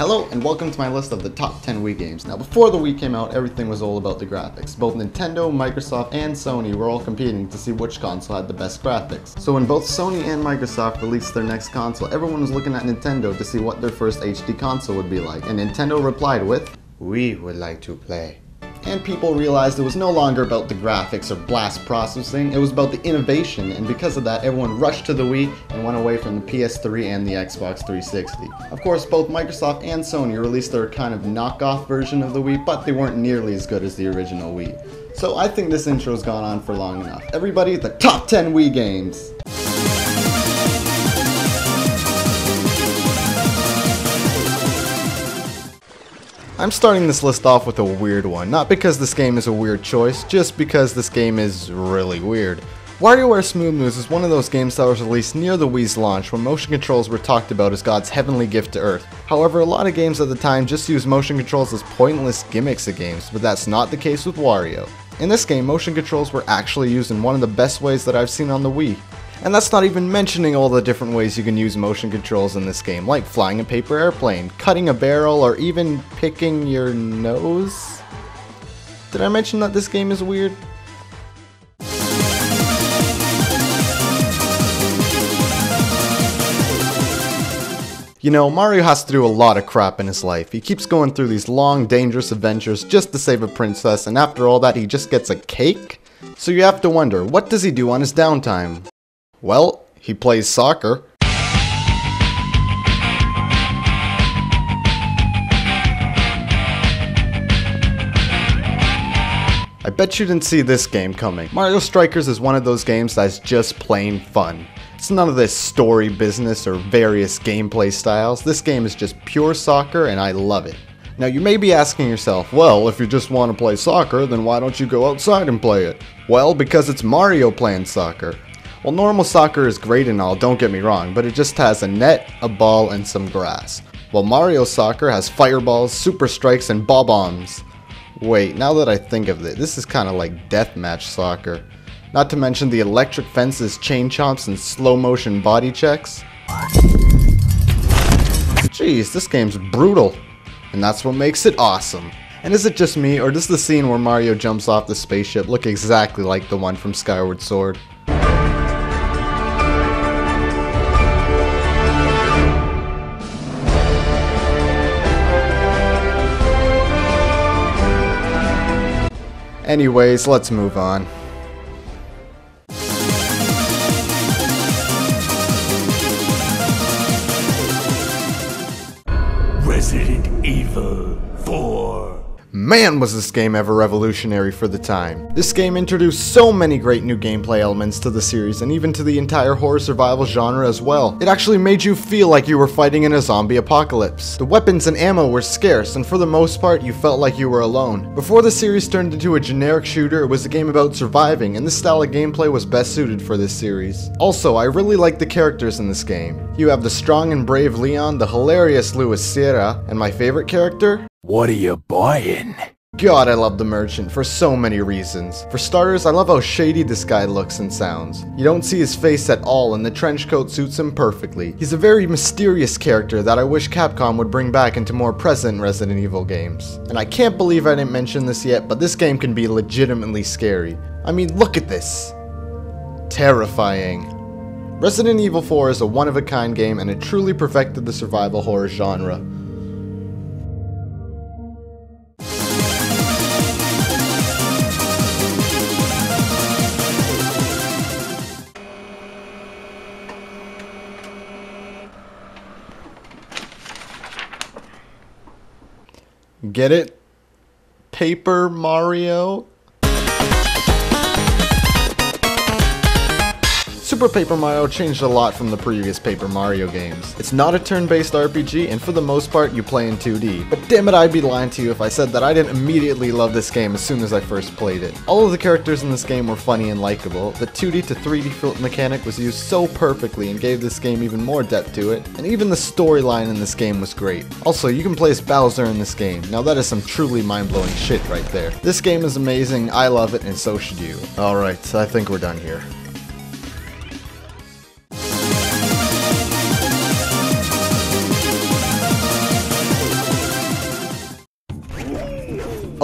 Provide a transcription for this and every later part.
Hello and welcome to my list of the top 10 Wii games. Now before the Wii came out, everything was all about the graphics. Both Nintendo, Microsoft, and Sony were all competing to see which console had the best graphics. So when both Sony and Microsoft released their next console, everyone was looking at Nintendo to see what their first HD console would be like. And Nintendo replied with, "We would like to play." And people realized it was no longer about the graphics or blast processing, it was about the innovation, and because of that everyone rushed to the Wii and went away from the PS3 and the Xbox 360. Of course, both Microsoft and Sony released their kind of knockoff version of the Wii, but they weren't nearly as good as the original Wii. So I think this intro's gone on for long enough. Everybody, the top 10 Wii games! I'm starting this list off with a weird one, not because this game is a weird choice, just because this game is really weird. WarioWare Smooth Moves is one of those games that was released near the Wii's launch when motion controls were talked about as God's heavenly gift to Earth. However, a lot of games at the time just used motion controls as pointless gimmicks of games, but that's not the case with Wario. In this game, motion controls were actually used in one of the best ways that I've seen on the Wii. And that's not even mentioning all the different ways you can use motion controls in this game, like flying a paper airplane, cutting a barrel, or even picking your nose? Did I mention that this game is weird? You know, Mario has to do a lot of crap in his life. He keeps going through these long, dangerous adventures just to save a princess, and after all that, he just gets a cake? So you have to wonder, what does he do on his downtime? Well, he plays soccer. I bet you didn't see this game coming. Mario Strikers is one of those games that's just plain fun. It's none of this story business or various gameplay styles. This game is just pure soccer and I love it. Now you may be asking yourself, well, if you just want to play soccer, then why don't you go outside and play it? Well, because it's Mario playing soccer. Well, normal soccer is great and all, don't get me wrong, but it just has a net, a ball, and some grass. While Mario Soccer has fireballs, super strikes, and ball bombs. Wait, now that I think of it, this is kind of like deathmatch soccer. Not to mention the electric fences, chain chomps, and slow motion body checks. Jeez, this game's brutal. And that's what makes it awesome. And is it just me, or does the scene where Mario jumps off the spaceship look exactly like the one from Skyward Sword? Anyways, let's move on. Resident Evil 4. Man, was this game ever revolutionary for the time. This game introduced so many great new gameplay elements to the series and even to the entire horror survival genre as well. It actually made you feel like you were fighting in a zombie apocalypse. The weapons and ammo were scarce and for the most part you felt like you were alone. Before the series turned into a generic shooter, it was a game about surviving and this style of gameplay was best suited for this series. Also, I really like the characters in this game. You have the strong and brave Leon, the hilarious Luis Sierra, and my favorite character? What are you buying? God, I love the Merchant for so many reasons. For starters, I love how shady this guy looks and sounds. You don't see his face at all and the trench coat suits him perfectly. He's a very mysterious character that I wish Capcom would bring back into more present Resident Evil games. And I can't believe I didn't mention this yet, but this game can be legitimately scary. I mean, look at this. Terrifying. Resident Evil 4 is a one-of-a-kind game and it truly perfected the survival horror genre. Get it? Paper Mario? Super Paper Mario changed a lot from the previous Paper Mario games. It's not a turn-based RPG, and for the most part, you play in 2D. But damn it, I'd be lying to you if I said that I didn't immediately love this game as soon as I first played it. All of the characters in this game were funny and likable. The 2D to 3D flip mechanic was used so perfectly and gave this game even more depth to it. And even the storyline in this game was great. Also, you can play as Bowser in this game. Now that is some truly mind-blowing shit right there. This game is amazing, I love it, and so should you. Alright, I think we're done here.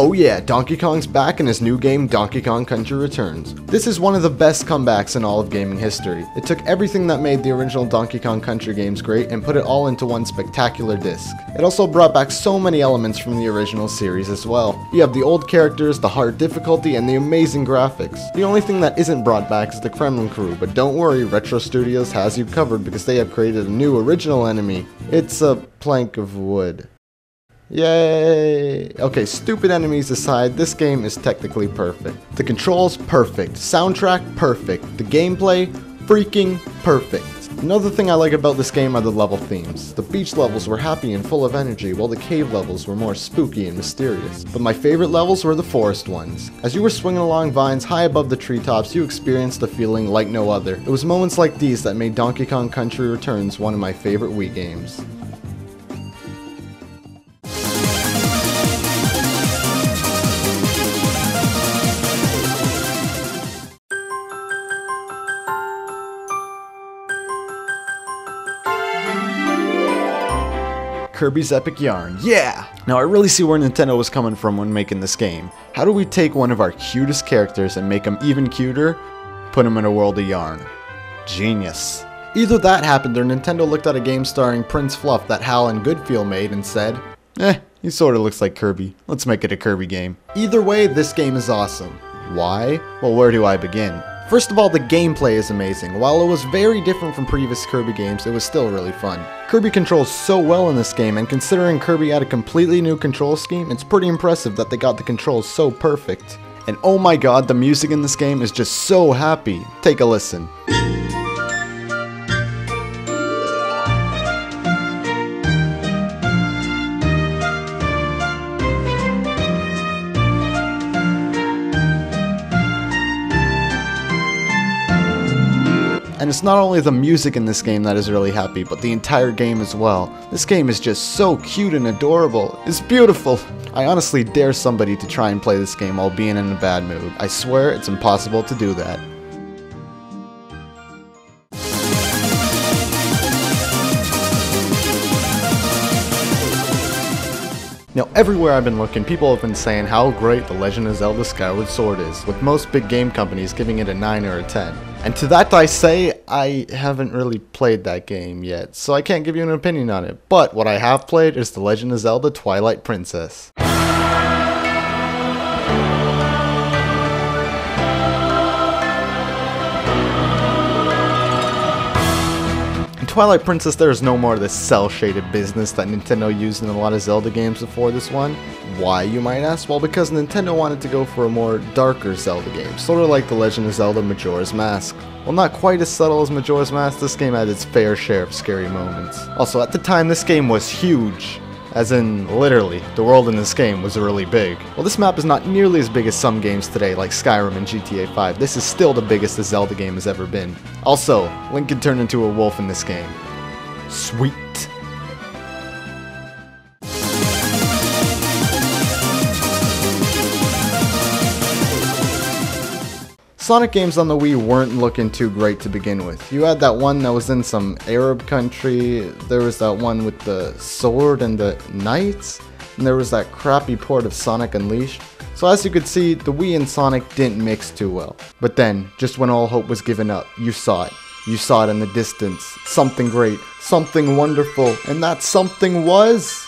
Oh yeah, Donkey Kong's back in his new game, Donkey Kong Country Returns. This is one of the best comebacks in all of gaming history. It took everything that made the original Donkey Kong Country games great and put it all into one spectacular disc. It also brought back so many elements from the original series as well. You have the old characters, the hard difficulty, and the amazing graphics. The only thing that isn't brought back is the Kremlin crew, but don't worry, Retro Studios has you covered because they have created a new original enemy. It's a plank of wood. Yay! Okay, stupid enemies aside, this game is technically perfect. The controls, perfect. Soundtrack, perfect. The gameplay, freaking perfect. Another thing I like about this game are the level themes. The beach levels were happy and full of energy, while the cave levels were more spooky and mysterious. But my favorite levels were the forest ones. As you were swinging along vines high above the treetops, you experienced a feeling like no other. It was moments like these that made Donkey Kong Country Returns one of my favorite Wii games. Kirby's Epic Yarn, yeah! Now I really see where Nintendo was coming from when making this game. How do we take one of our cutest characters and make him even cuter? Put him in a world of yarn. Genius. Either that happened or Nintendo looked at a game starring Prince Fluff that Hal and Goodfeel made and said, he sorta looks like Kirby. Let's make it a Kirby game. Either way, this game is awesome. Why? Well, where do I begin? First of all, the gameplay is amazing. While it was very different from previous Kirby games, it was still really fun. Kirby controls so well in this game, and considering Kirby had a completely new control scheme, it's pretty impressive that they got the controls so perfect. And oh my god, the music in this game is just so happy. Take a listen. And it's not only the music in this game that is really happy, but the entire game as well. This game is just so cute and adorable. It's beautiful. I honestly dare somebody to try and play this game while being in a bad mood. I swear it's impossible to do that. Now, everywhere I've been looking, people have been saying how great The Legend of Zelda Skyward Sword is, with most big game companies giving it a 9 or a 10. And to that I say, I haven't really played that game yet, so I can't give you an opinion on it. But what I have played is The Legend of Zelda Twilight Princess. Twilight Princess, there is no more of this cel-shaded business that Nintendo used in a lot of Zelda games before this one. Why, you might ask? Well, because Nintendo wanted to go for a more darker Zelda game, sort of like The Legend of Zelda Majora's Mask. While not quite as subtle as Majora's Mask, this game had its fair share of scary moments. Also, at the time, this game was huge. As in, literally, the world in this game was really big. Well, this map is not nearly as big as some games today, like Skyrim and GTA 5. This is still the biggest a Zelda game has ever been. Also, Link can turn into a wolf in this game. Sweet. Sonic games on the Wii weren't looking too great to begin with. You had that one that was in some Arab country, there was that one with the sword and the knights, and there was that crappy port of Sonic Unleashed. So as you could see, the Wii and Sonic didn't mix too well. But then, just when all hope was given up, you saw it. You saw it in the distance. Something great, something wonderful, and that something was...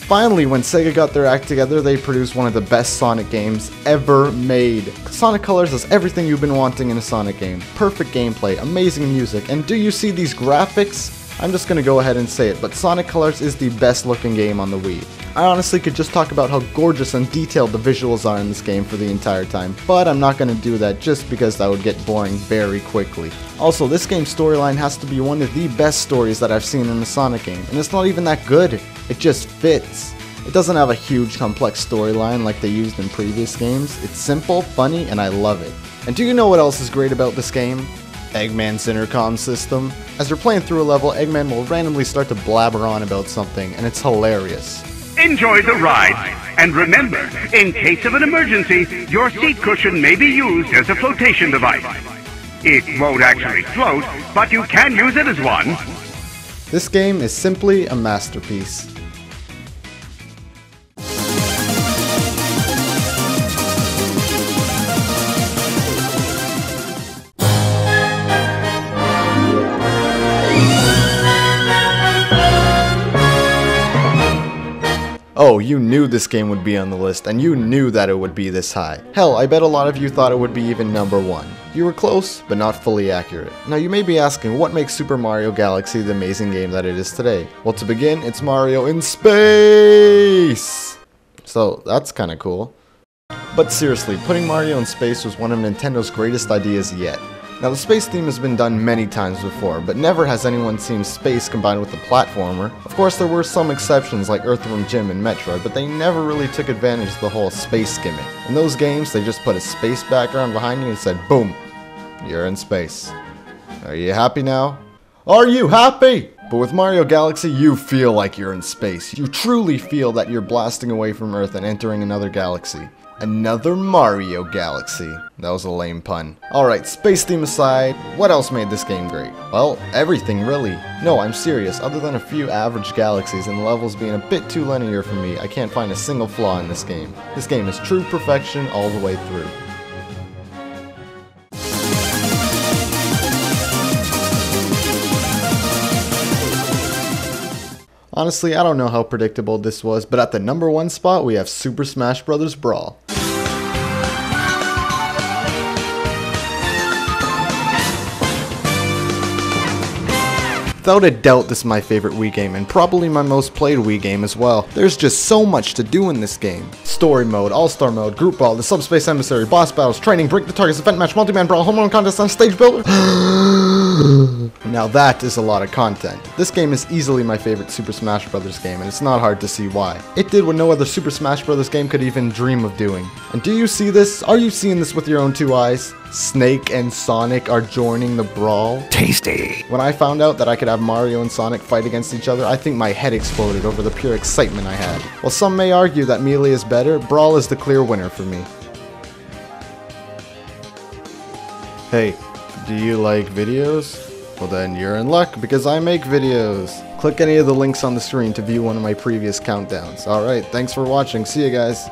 Finally, when Sega got their act together, they produced one of the best Sonic games ever made. Sonic Colors is everything you've been wanting in a Sonic game. Perfect gameplay, amazing music, and do you see these graphics? I'm just gonna go ahead and say it, but Sonic Colors is the best looking game on the Wii. I honestly could just talk about how gorgeous and detailed the visuals are in this game for the entire time, but I'm not gonna do that just because that would get boring very quickly. Also, this game's storyline has to be one of the best stories that I've seen in a Sonic game, and it's not even that good, it just fits. It doesn't have a huge complex storyline like they used in previous games, it's simple, funny, and I love it. And do you know what else is great about this game? Eggman's intercom system. As you're playing through a level, Eggman will randomly start to blabber on about something, and it's hilarious. Enjoy the ride, and remember, in case of an emergency, your seat cushion may be used as a flotation device. It won't actually float, but you can use it as one. This game is simply a masterpiece. Oh, you knew this game would be on the list, and you knew that it would be this high. Hell, I bet a lot of you thought it would be even number 1. You were close, but not fully accurate. Now you may be asking, what makes Super Mario Galaxy the amazing game that it is today? Well, to begin, it's Mario in space! So, that's kinda cool. But seriously, putting Mario in space was one of Nintendo's greatest ideas yet. Now the space theme has been done many times before, but never has anyone seen space combined with a platformer. Of course there were some exceptions like Earthworm Jim and Metroid, but they never really took advantage of the whole space gimmick. In those games they just put a space background behind you and said boom, you're in space. Are you happy now? Are you happy? But with Mario Galaxy you feel like you're in space. You truly feel that you're blasting away from Earth and entering another galaxy. Another Mario Galaxy. That was a lame pun. Alright, space theme aside, what else made this game great? Well, everything really. No, I'm serious, other than a few average galaxies and levels being a bit too linear for me, I can't find a single flaw in this game. This game is true perfection all the way through. Honestly, I don't know how predictable this was, but at the number 1 spot we have Super Smash Bros. Brawl. Without a doubt, this is my favorite Wii game, and probably my most played Wii game as well. There's just so much to do in this game. Story mode, all-star mode, group ball, the subspace emissary, boss battles, training, break the targets, event match, multi-man brawl, home run contest, on stage builder. Now that is a lot of content. This game is easily my favorite Super Smash Bros. Game, and it's not hard to see why. It did what no other Super Smash Bros. Game could even dream of doing. And do you see this? Are you seeing this with your own 2 eyes? Snake and Sonic are joining the brawl. Tasty. When I found out that I could have Mario and Sonic fight against each other, I think my head exploded over the pure excitement I had. While some may argue that Melee is better, Brawl is the clear winner for me. Hey, do you like videos? Well then you're in luck because I make videos. Click any of the links on the screen to view one of my previous countdowns. Alright, thanks for watching. See you guys.